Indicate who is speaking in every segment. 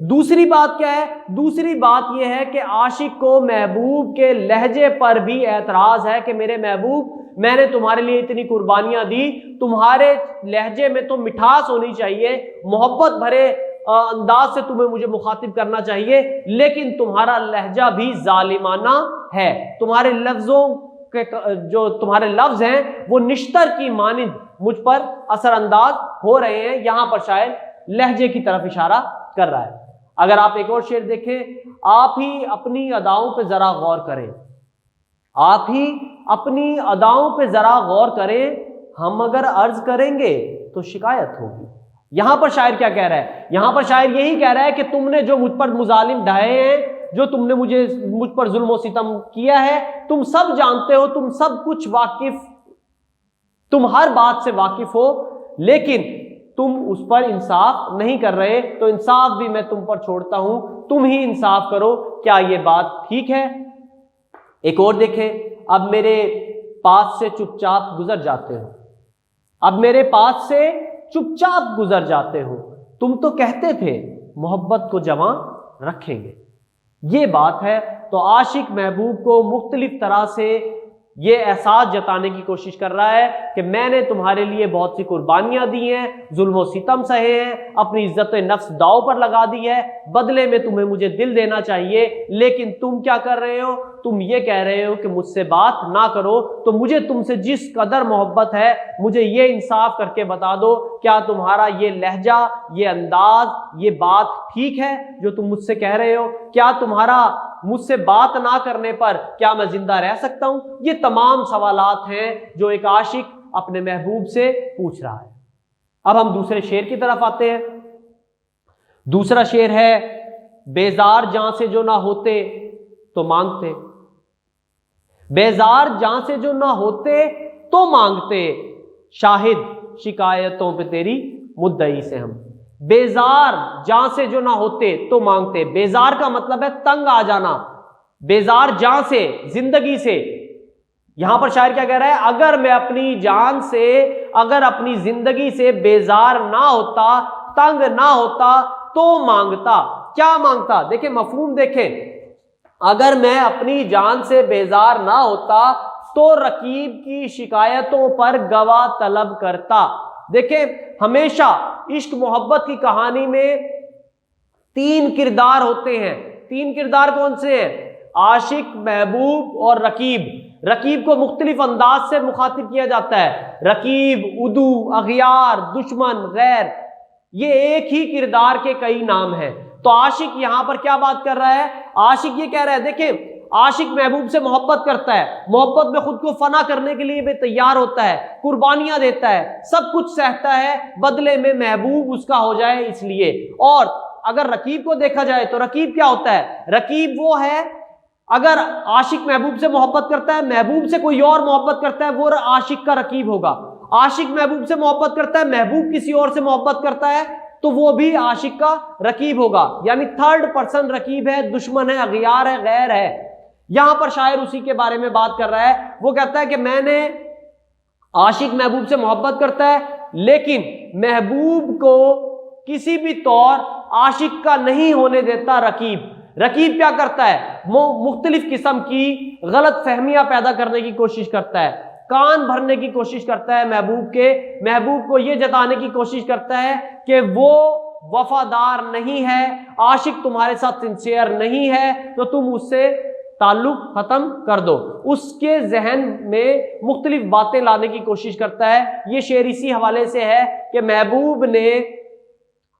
Speaker 1: دوسری بات کیا ہے؟ دوسری بات یہ ہے کہ عاشق کو محبوب کے لہجے پر بھی اعتراض ہے کہ میرے محبوب میں نے تمہارے لیے اتنی قربانیاں دی، تمہارے لہجے میں تو مٹھاس ہونی چاہیے، محبت بھرے انداز سے تمہیں مجھے مخاطب کرنا چاہیے، لیکن تمہارا لہجہ بھی ظالمانہ ہے، تمہارے لفظوں کے جو تمہارے لفظ ہیں وہ نشتر کی مانند مجھ پر اثر انداز ہو رہے ہیں۔ یہاں پر شاعر لہجے کی طرف اشارہ کر رہا ہے۔ اگر آپ ایک اور شعر دیکھیں، آپ ہی اپنی اداؤں پہ ذرا غور کریں، آپ ہی اپنی اداؤں پہ ذرا غور کریں، ہم اگر عرض کریں گے تو شکایت ہوگی۔ یہاں پر شاعر کیا کہہ رہا ہے؟ یہاں پر شاعر یہی کہہ رہا ہے کہ تم نے جو مجھ پر مظالم ڈھائے ہیں، جو تم نے مجھ پر ظلم و ستم کیا ہے، تم سب جانتے ہو، تم سب کچھ واقف، تم ہر بات سے واقف ہو، لیکن تم اس پر انصاف نہیں کر رہے، تو انصاف بھی میں تم پر چھوڑتا ہوں، تم ہی انصاف کرو، کیا یہ بات ٹھیک ہے؟ ایک اور دیکھیں، اب میرے پاس سے چپ چاپ گزر جاتے ہو، اب میرے پاس سے چپ چاپ گزر جاتے ہو، تم تو کہتے تھے محبت کو جمع رکھیں گے۔ یہ بات ہے۔ تو عاشق محبوب کو مختلف طرح سے یہ احساس جتانے کی کوشش کر رہا ہے کہ میں نے تمہارے لیے بہت سی قربانیاں دی ہیں، ظلم و ستم سہے ہیں، اپنی عزت نفس داؤ پر لگا دی ہے، بدلے میں تمہیں مجھے دل دینا چاہیے، لیکن تم کیا کر رہے ہو؟ تم یہ کہہ رہے ہو کہ مجھ سے بات نہ کرو، تو مجھے تم سے جس قدر محبت ہے مجھے یہ انصاف کر کے بتا دو، کیا تمہارا یہ لہجہ، یہ انداز، یہ بات ٹھیک ہے جو تم مجھ سے کہہ رہے ہو؟ کیا تمہارا مجھ سے بات نہ کرنے پر کیا میں زندہ رہ سکتا ہوں؟ یہ تمام سوالات ہیں جو ایک عاشق اپنے محبوب سے پوچھ رہا ہے۔ اب ہم دوسرے شعر کی طرف آتے ہیں۔ دوسرا شعر ہے، بیزار جاں سے جو نہ ہوتے تو مانگتے، بیزار جاں سے جو نہ ہوتے تو مانگتے، شاہد شکایتوں پہ تیری مدعی سے ہم۔ بیزار جاں سے جو نہ ہوتے تو مانگتے، بیزار کا مطلب ہے تنگ آ جانا، بیزار جاں سے، زندگی سے۔ یہاں پر شاعر کیا کہہ رہا ہے؟ اگر میں اپنی جان سے، اگر اپنی زندگی سے بیزار نہ ہوتا، تنگ نہ ہوتا تو مانگتا۔ کیا مانگتا؟ دیکھیں مفہوم دیکھیں، اگر میں اپنی جان سے بیزار نہ ہوتا تو رقیب کی شکایتوں پر گواہ طلب کرتا۔ دیکھیں ہمیشہ عشق محبت کی کہانی میں تین کردار ہوتے ہیں۔ تین کردار کون سے ہیں؟ عاشق، محبوب اور رقیب۔ رقیب کو مختلف انداز سے مخاطب کیا جاتا ہے، رقیب، عدو، اغیار، دشمن، غیر، یہ ایک ہی کردار کے کئی نام ہیں۔ تو عاشق یہاں پر کیا بات کر رہا ہے؟ عاشق یہ کہہ رہا ہے، دیکھیں عاشق محبوب سے محبت کرتا ہے، محبت میں خود کو فنا کرنے کے لیے بھی تیار ہوتا ہے، قربانیاں دیتا ہے، سب کچھ سہتا ہے، بدلے میں محبوب اس کا ہو جائے اس لیے۔ اور اگر رقیب کو دیکھا جائے تو رقیب کیا ہوتا ہے؟ رقیب وہ ہے، اگر عاشق محبوب سے محبت کرتا ہے، محبوب سے کوئی اور محبت کرتا ہے، وہ عاشق کا رقیب ہوگا۔ عاشق محبوب سے محبت کرتا ہے، محبوب کسی اور سے محبت کرتا ہے تو وہ بھی عاشق کا رقیب ہوگا، یعنی تھرڈ پرسن رقیب ہے، دشمن ہے، اغیار ہے، غیر ہے۔ یہاں پر شاعر اسی کے بارے میں بات کر رہا ہے۔ وہ کہتا ہے کہ میں نے، عاشق محبوب سے محبت کرتا ہے لیکن محبوب کو کسی بھی طور عاشق کا نہیں ہونے دیتا رقیب۔ رقیب کیا کرتا ہے؟ مختلف قسم کی غلط فہمیاں پیدا کرنے کی کوشش کرتا ہے، کان بھرنے کی کوشش کرتا ہے محبوب کے، محبوب کو یہ جتانے کی کوشش کرتا ہے کہ وہ وفادار نہیں ہے، عاشق تمہارے ساتھ سنسیئر نہیں ہے، تو تم اس سے تعلق ختم کر دو۔ اس کے ذہن میں مختلف باتیں لانے کی کوشش کرتا ہے۔ یہ شعر اسی حوالے سے ہے کہ محبوب نے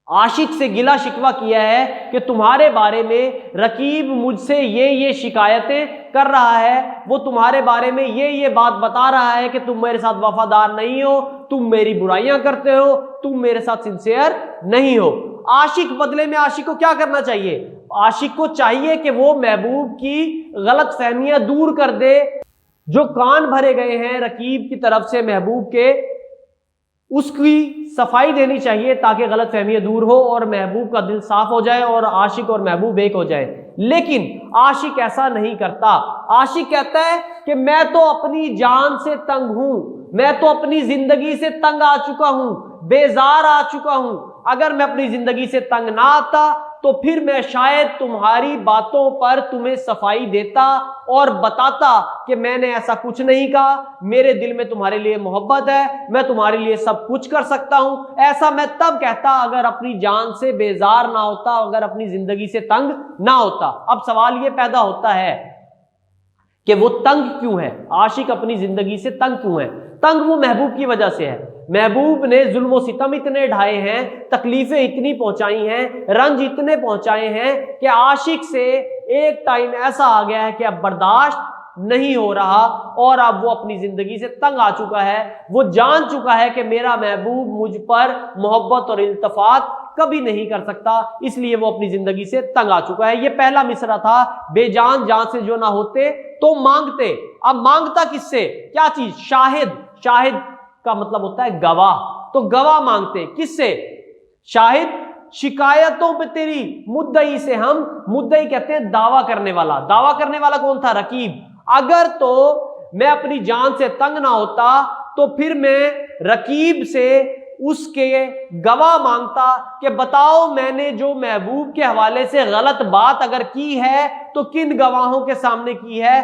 Speaker 1: عاشق سے گلہ شکوہ کیا ہے کہ تمہارے بارے میں رقیب مجھ سے یہ شکایتیں کر رہا ہے، وہ تمہارے بارے میں یہ بات بتا رہا ہے کہ تم میرے ساتھ وفادار نہیں ہو، تم میری برائیاں کرتے ہو، تم میرے ساتھ سنسیئر نہیں ہو۔ عاشق بدلے میں عاشق کو کیا کرنا چاہیے؟ عاشق کو چاہیے کہ وہ محبوب کی غلط فہمیاں دور کر دے، جو کان بھرے گئے ہیں رقیب کی طرف سے محبوب کے، اس کی صفائی دینی چاہیے تاکہ غلط فہمیاں دور ہو اور محبوب کا دل صاف ہو جائے اور عاشق اور محبوب ایک ہو جائے۔ لیکن عاشق ایسا نہیں کرتا۔ عاشق کہتا ہے کہ میں تو اپنی جان سے تنگ ہوں، میں تو اپنی زندگی سے تنگ آ چکا ہوں، بیزار آ چکا ہوں، اگر میں اپنی زندگی سے تنگ نہ آتا تو پھر میں شاید تمہاری باتوں پر تمہیں صفائی دیتا اور بتاتا کہ میں نے ایسا کچھ نہیں کہا، میرے دل میں تمہارے لیے محبت ہے، میں تمہارے لیے سب کچھ کر سکتا ہوں۔ ایسا میں تب کہتا اگر اپنی جان سے بیزار نہ ہوتا، اگر اپنی زندگی سے تنگ نہ ہوتا۔ اب سوال یہ پیدا ہوتا ہے کہ وہ تنگ کیوں ہے، عاشق اپنی زندگی سے تنگ کیوں ہے؟ تنگ وہ محبوب کی وجہ سے ہے۔ محبوب نے ظلم و ستم اتنے ڈھائے ہیں، تکلیفیں اتنی پہنچائی ہیں، رنج اتنے پہنچائے ہیں کہ عاشق سے ایک ٹائم ایسا آ گیا ہے کہ اب برداشت نہیں ہو رہا اور اب وہ اپنی زندگی سے تنگ آ چکا ہے۔ وہ جان چکا ہے کہ میرا محبوب مجھ پر محبت اور التفات کبھی نہیں کر سکتا، اس لیے وہ اپنی زندگی سے تنگ آ چکا ہے۔ یہ پہلا مصرع تھا، بے جان جان سے جو نہ ہوتے تو مانگتے۔ اب مانگتا کس سے؟ کیا چیز؟ شاہد۔ شاہد کا مطلب ہوتا ہے گواہ، تو گواہ مانگتے کس سے؟ شاہد۔ شکایتوں پہ تیری مدعی سے، ہم مدعی کہتے ہیں دعویٰ کرنے والا۔ دعویٰ کرنے والا کون تھا؟ رقیب۔ اگر تو میں اپنی جان سے تنگ نہ ہوتا تو پھر میں رقیب سے اس کے گواہ مانگتا کہ بتاؤ میں نے جو محبوب کے حوالے سے غلط بات اگر کی ہے تو کن گواہوں کے سامنے کی ہے۔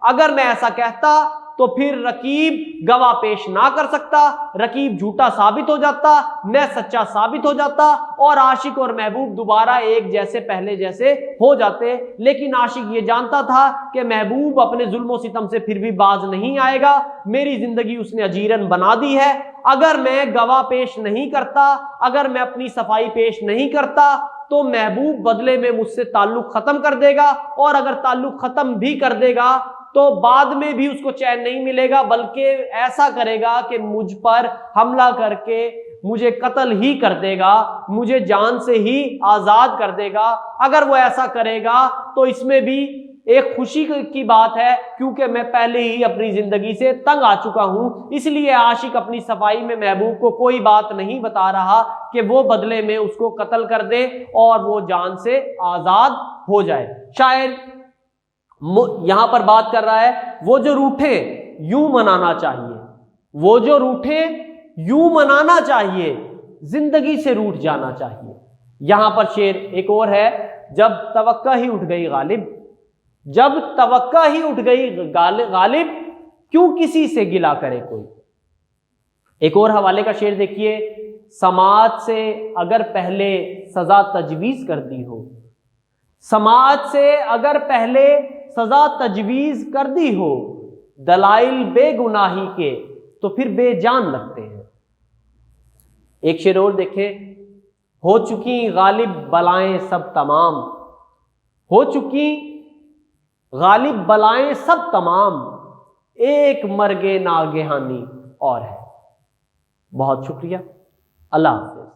Speaker 1: اگر میں ایسا کہتا تو پھر رقیب گواہ پیش نہ کر سکتا، رقیب جھوٹا ثابت ہو جاتا، میں سچا ثابت ہو جاتا اور عاشق اور محبوب دوبارہ ایک جیسے پہلے جیسے ہو جاتے۔ لیکن عاشق یہ جانتا تھا کہ محبوب اپنے ظلم و ستم سے پھر بھی باز نہیں آئے گا، میری زندگی اس نے اجیرن بنا دی ہے۔ اگر میں گواہ پیش نہیں کرتا، اگر میں اپنی صفائی پیش نہیں کرتا تو محبوب بدلے میں مجھ سے تعلق ختم کر دے گا، اور اگر تعلق ختم بھی کر دے گا تو بعد میں بھی اس کو چین نہیں ملے گا، بلکہ ایسا کرے گا کہ مجھ پر حملہ کر کے مجھے قتل ہی کر دے گا، مجھے جان سے ہی آزاد کر دے گا۔ اگر وہ ایسا کرے گا تو اس میں بھی ایک خوشی کی بات ہے، کیونکہ میں پہلے ہی اپنی زندگی سے تنگ آ چکا ہوں۔ اس لیے عاشق اپنی صفائی میں محبوب کو کوئی بات نہیں بتا رہا کہ وہ بدلے میں اس کو قتل کر دے اور وہ جان سے آزاد ہو جائے۔ شاعر یہاں پر بات کر رہا ہے وہ جو روٹھے یوں منانا چاہیے، وہ جو روٹھے یوں منانا چاہیے، زندگی سے روٹھ جانا چاہیے۔ یہاں پر شعر ایک اور ہے، جب توقع ہی اٹھ گئی غالب، جب توقع ہی اٹھ گئی غالب، کیوں کسی سے گلا کرے کوئی۔ ایک اور حوالے کا شعر دیکھیے، سماعت سے اگر پہلے سزا تجویز کر دی ہو، سماعت سے اگر پہلے سزا تجویز کر دی ہو، دلائل بے گناہی کے تو پھر بے جان لگتے ہیں۔ ایک شعر اور دیکھیں، ہو چکی غالب بلائیں سب تمام، ہو چکی غالب بلائیں سب تمام، ایک مرگ ناگہانی اور ہے۔ بہت شکریہ، اللہ حافظ۔